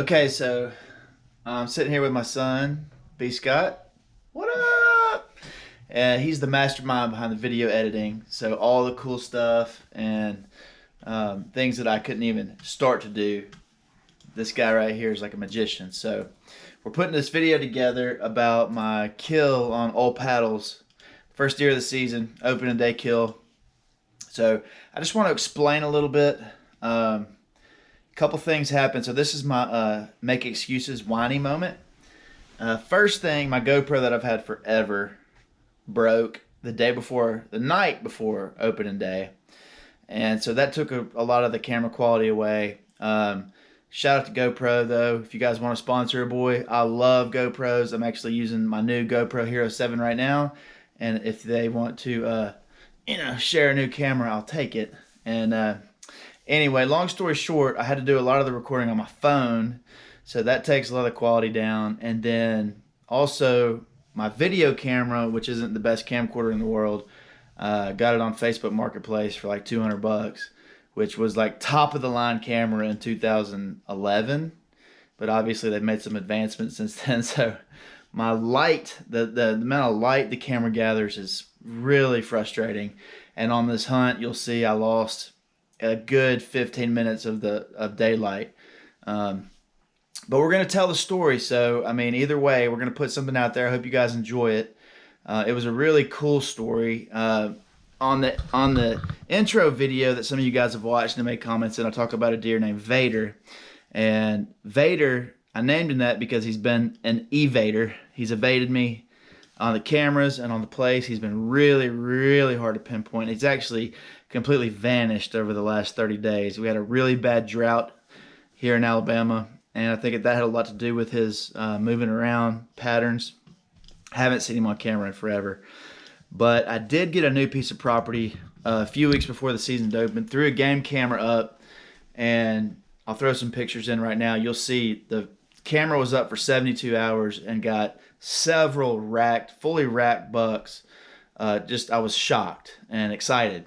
Okay, so I'm sitting here with my son, B. Scott. What up? He's the mastermind behind the video editing. So all the cool stuff and things that I couldn't even start to do. This guy right here is like a magician. So we're putting this video together about my kill on old paddles. First deer of the season, opening day kill. So I just want to explain a little bit. Couple things happened. So this is my make excuses whiny moment. First thing, my GoPro that I've had forever broke the night before opening day, and so that took a lot of the camera quality away. Shout out to GoPro though. If you guys want to sponsor a boy, I love GoPros. I'm actually using my new GoPro Hero 7 right now, and if they want to, share a new camera, I'll take it. And anyway, long story short, I had to do a lot of the recording on my phone, so that takes a lot of quality down. And then also my video camera, which isn't the best camcorder in the world, got it on Facebook Marketplace for like $200, which was like top of the line camera in 2011. But obviously they've made some advancements since then. So my light, the amount of light the camera gathers is really frustrating. And on this hunt, you'll see I lost a good 15 minutes of daylight. But we're going to tell the story. So, I mean, either way, we're going to put something out there. I hope you guys enjoy it. It was a really cool story. On the intro video that some of you guys have watched and made comments in, I talk about a deer named Vader. And Vader, I named him that because he's been an evader. He's evaded me on the cameras and on the place. He's been really, really hard to pinpoint. He's actually completely vanished over the last 30 days. We had a really bad drought here in Alabama, and I think that had a lot to do with his moving around patterns. Haven't seen him on camera in forever. But I did get a new piece of property a few weeks before the season opened, threw a game camera up, and I'll throw some pictures in right now. You'll see the camera was up for 72 hours and got several fully racked bucks. I was shocked and excited.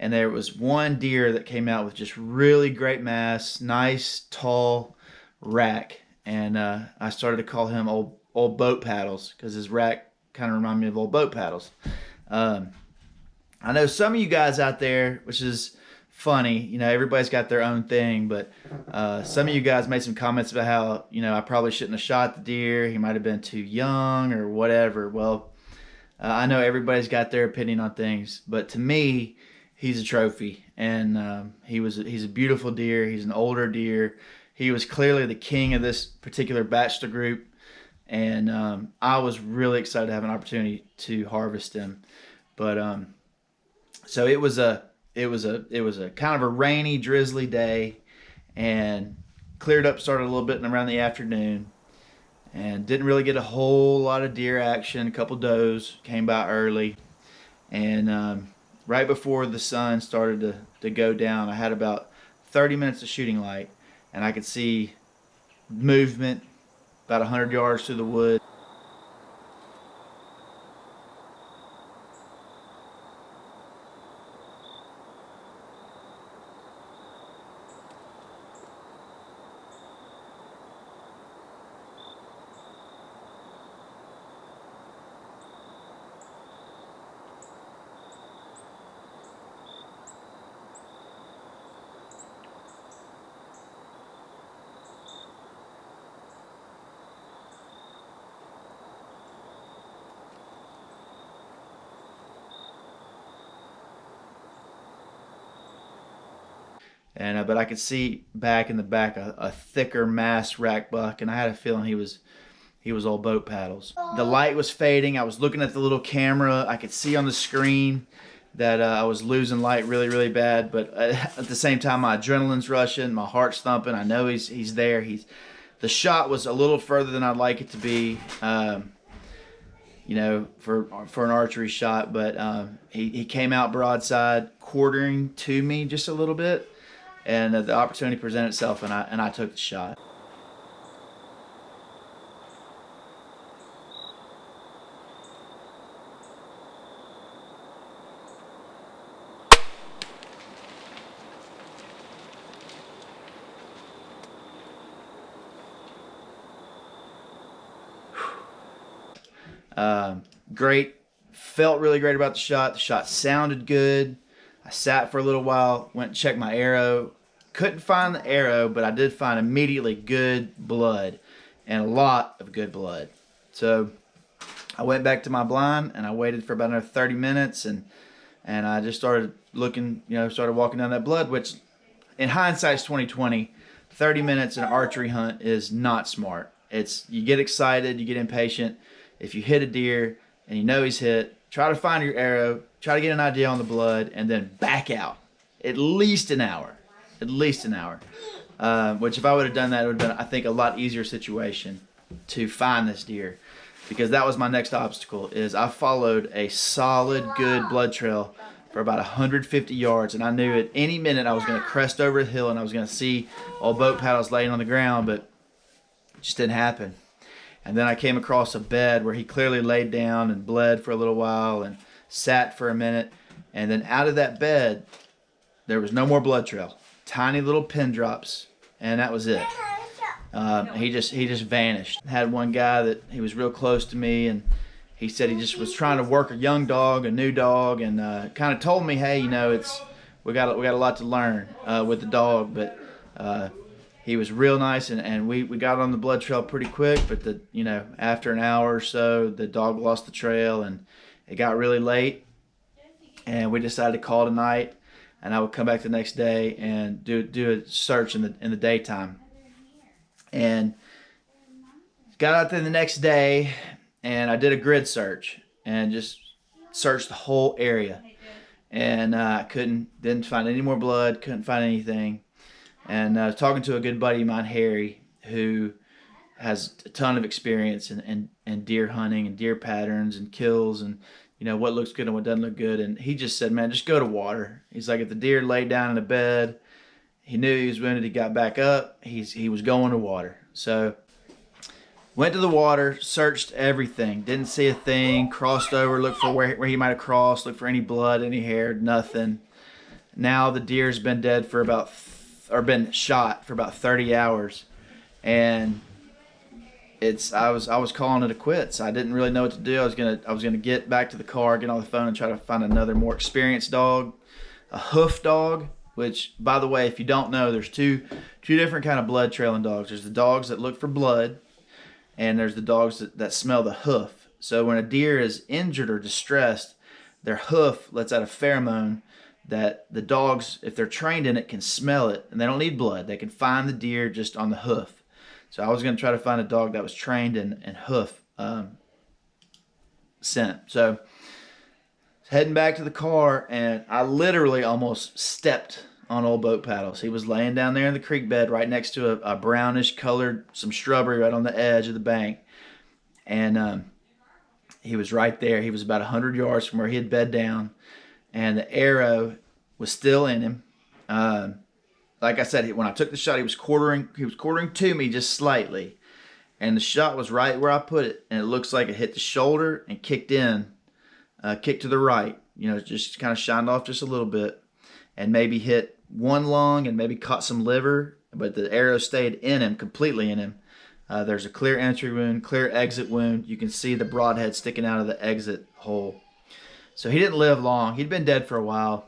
And there was one deer that came out with just really great mass, nice, tall rack. And I started to call him old boat paddles because his rack kind of reminded me of old boat paddles. I know some of you guys out there, which is funny, everybody's got their own thing, but some of you guys made some comments about how, I probably shouldn't have shot the deer. He might have been too young or whatever. Well, I know everybody's got their opinion on things, but to me, he's a trophy, and he's a beautiful deer. He's an older deer. He was clearly the king of this particular bachelor group, and I was really excited to have an opportunity to harvest him. But so it was a kind of a rainy, drizzly day, and cleared up, started a little bit around the afternoon, and didn't really get a whole lot of deer action. A couple does came by early, and right before the sun started to go down, I had about 30 minutes of shooting light, and I could see movement about 100 yards through the woods. And but I could see back in the back a thicker mass rack buck, and I had a feeling he was old boat paddles. The light was fading. I was looking at the little camera. I could see on the screen that I was losing light really, really bad. But at the same time, my adrenaline's rushing, my heart's thumping. I know he's there. The shot was a little further than I'd like it to be, for an archery shot. But he came out broadside, quartering to me just a little bit. And the opportunity presented itself, and I took the shot. Great. Felt really great about the shot. The shot sounded good. I sat for a little while, went and checked my arrow. Couldn't find the arrow, but I did find immediately good blood and a lot of good blood. So I went back to my blind and I waited for about another 30 minutes and I just started looking, started walking down that blood, which in hindsight is 2020. 30 minutes in an archery hunt is not smart. You get excited, you get impatient. If you hit a deer and you know he's hit, try to find your arrow, try to get an idea on the blood, and then back out. At least an hour. At least an hour. Which if I would have done that, it would have been, I think, a lot easier situation to find this deer. Because that was my next obstacle, is I followed a solid, good blood trail for about 150 yards, and I knew at any minute I was going to crest over a hill and I was going to see all boat paddles laying on the ground, but it just didn't happen. And then I came across a bed where he clearly laid down and bled for a little while and sat for a minute, and then out of that bed there was no more blood trail. Tiny little pin drops, and that was it. He just vanished. Had one guy that he was real close to me, and he said he just was trying to work a young dog, a new dog, and kind of told me, hey, we got a lot to learn with the dog, but he was real nice, and we got on the blood trail pretty quick, but after an hour or so, the dog lost the trail, and it got really late, and we decided to call it a night, and I would come back the next day and do a search in the daytime. And got out there the next day, and I did a grid search and just searched the whole area, and didn't find any more blood, couldn't find anything. And I was talking to a good buddy of mine, Harry, who has a ton of experience in deer hunting and deer patterns and kills and what looks good and what doesn't look good. And he just said, man, just go to water. He's like, if the deer laid down in a bed, he knew he was wounded, he got back up, he was going to water. So went to the water, searched everything, didn't see a thing, crossed over, looked for where he might have crossed, looked for any blood, any hair, nothing. Now the deer's been dead for been shot for about 30 hours, and I was calling it a quits. I didn't really know what to do. I was gonna get back to the car, get on the phone, and try to find another more experienced dog, a hoof dog. Which, by the way, if you don't know, there's two different kind of blood trailing dogs. There's the dogs that look for blood, and there's the dogs that smell the hoof. So when a deer is injured or distressed, their hoof lets out a pheromone that the dogs, if they're trained in it, can smell it, and they don't need blood. They can find the deer just on the hoof. So I was going to try to find a dog that was trained in hoof scent. So heading back to the car, and I literally almost stepped on old boat paddles. He was laying down there in the creek bed right next to a brownish colored, some shrubbery right on the edge of the bank. And he was right there. He was about 100 yards from where he had bed down, and the arrow was still in him. Like I said, when I took the shot, he was quartering to me just slightly, and the shot was right where I put it, and it looks like it hit the shoulder and kicked to the right. Just kind of shined off just a little bit, and maybe hit one lung and maybe caught some liver, but the arrow stayed in him, completely in him. There's a clear entry wound, clear exit wound. You can see the broadhead sticking out of the exit hole. So he didn't live long. He'd been dead for a while.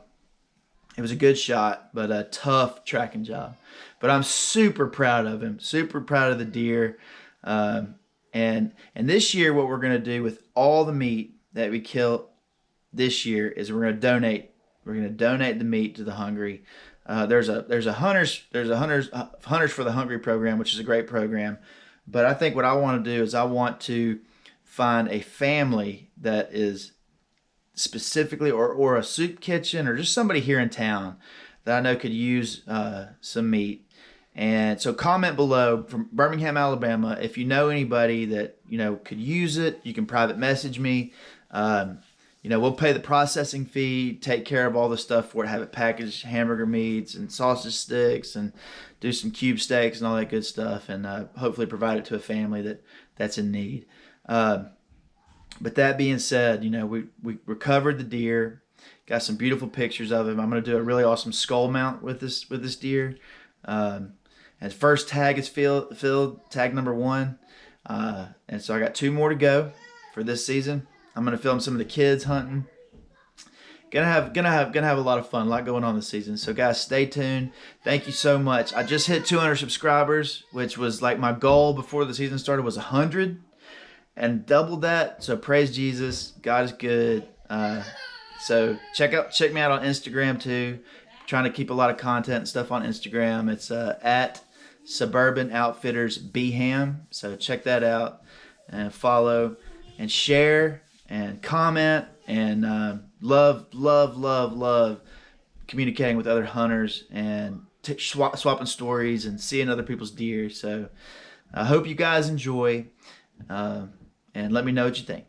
It was a good shot, but a tough tracking job. But I'm super proud of him, super proud of the deer. And this year, what we're going to do with all the meat that we kill this year is we're going to donate. We're going to donate the meat to the hungry. There's a hunters for the Hungry program, which is a great program. But I think what I want to do is I want to find a family that is specifically, or a soup kitchen, or just somebody here in town that I know could use some meat. And so comment below from Birmingham, Alabama, if you know anybody that could use it. You can private message me. We'll pay the processing fee, take care of all the stuff for it, have it packaged, hamburger meats and sausage sticks, and do some cube steaks and all that good stuff, and hopefully provide it to a family that's in need. But that being said, we recovered the deer, got some beautiful pictures of him. I'm going to do a really awesome skull mount with this deer. And first tag is filled, tag number 1. And so I got 2 more to go. for this season. I'm gonna film some of the kids hunting. Gonna have a lot of fun, a lot going on this season. So guys, stay tuned. Thank you so much. I just hit 200 subscribers, which was like my goal before the season started was 100, and doubled that. So praise Jesus, God is good. So check me out on Instagram too. Trying to keep a lot of content and stuff on Instagram. It's at Suburban Outfitters Beham. So check that out and follow and share and comment and love communicating with other hunters and swapping stories and seeing other people's deer. So I hope you guys enjoy and let me know what you think.